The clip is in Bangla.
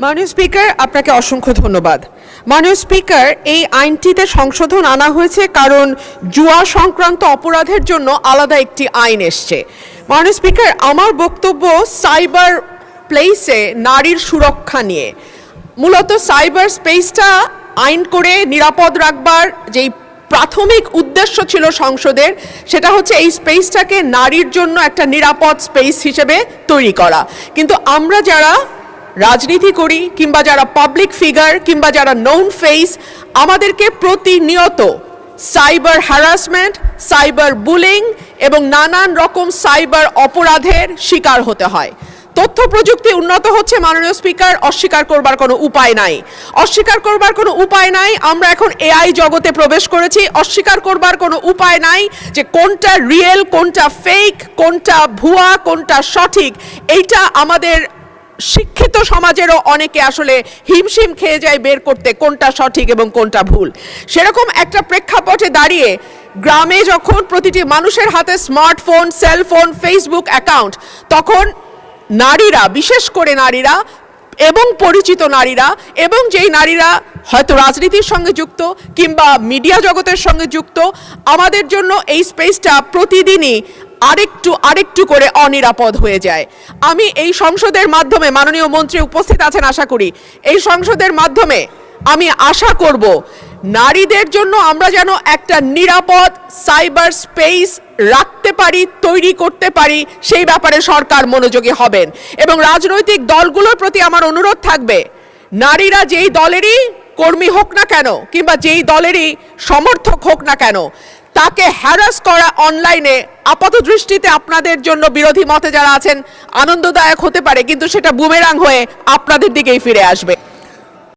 মাননীয় স্পিকার, আপনাকে অসংখ্য ধন্যবাদ। মাননীয় স্পিকার, এই আইনটিতে সংশোধন আনা হয়েছে কারণ জুয়া সংক্রান্ত অপরাধের জন্য আলাদা একটি আইন এসছে। মাননীয় স্পিকার, আমার বক্তব্য সাইবার প্লেসে নারীর সুরক্ষা নিয়ে। মূলত সাইবার স্পেসটা আইন করে নিরাপদ রাখবার যেই প্রাথমিক উদ্দেশ্য ছিল সংসদের, সেটা হচ্ছে এই স্পেসটাকে নারীর জন্য একটা নিরাপদ স্পেস হিসেবে তৈরি করা। কিন্তু আমরা যারা রাজনীতি করি কিংবা যারা পাবলিক ফিগার কিংবা যারা নোন ফেস, আমাদেরকে প্রতিনিয়ত সাইবার হ্যারাসমেন্ট, সাইবার বুলিং এবং নানান রকম সাইবার অপরাধের শিকার হতে হয়। তথ্য প্রযুক্তি উন্নত হচ্ছে মাননীয় স্পিকার, অস্বীকার করবার কোনো উপায় নাই। অস্বীকার করবার কোনো উপায় নাই। আমরা এখন এআই জগতে প্রবেশ করেছি। অস্বীকার করবার কোনো উপায় নাই যে কোনটা রিয়েল, কোনটা ফেক, কোনটা ভুয়া, কোনটা সঠিক। এইটা আমাদের শিক্ষিত সমাজেরও অনেকে আসলে হিমশিম খেয়ে যায় বের করতে কোনটা সঠিক এবং কোনটা ভুল। সেরকম একটা প্রেক্ষাপটে দাঁড়িয়ে গ্রামে যখন প্রতিটি মানুষের হাতে স্মার্টফোন, সেলফোন, ফেসবুক অ্যাকাউন্ট, তখন নারীরা, বিশেষ করে নারীরা এবং পরিচিত নারীরা এবং যেই নারীরা হয়তো রাজনীতির সঙ্গে যুক্ত কিংবা মিডিয়া জগতের সঙ্গে যুক্ত, আমাদের জন্য এই স্পেসটা প্রতিদিনই আরেকটু করে অনিরাপদ হয়ে যায়। আমি এই সংসদের মাধ্যমে, মাননীয় মন্ত্রী উপস্থিত আছেন আশা করি, এই সংসদের মাধ্যমে আমি আশা করব নারীদের জন্য আমরা যেন একটা নিরাপদ সাইবার স্পেস রাখতে পারি, তৈরি করতে পারি, সেই ব্যাপারে সরকার মনোযোগী হবেন। এবং রাজনৈতিক দলগুলোর প্রতি আমার অনুরোধ থাকবে, নারীরা যেই দলেরই কর্মী হোক না কেন কিংবা যেই দলেরই সমর্থক হোক না কেন, তাকে হ্যারাস করা অনলাইনে আপাত দৃষ্টিতে আপনাদের জন্য বিরোধী মতে যারা আছেন আনন্দদায়ক হতে পারে, কিন্তু সেটা বুমেরাং হয়ে আপনাদের দিকেই ফিরে আসবে।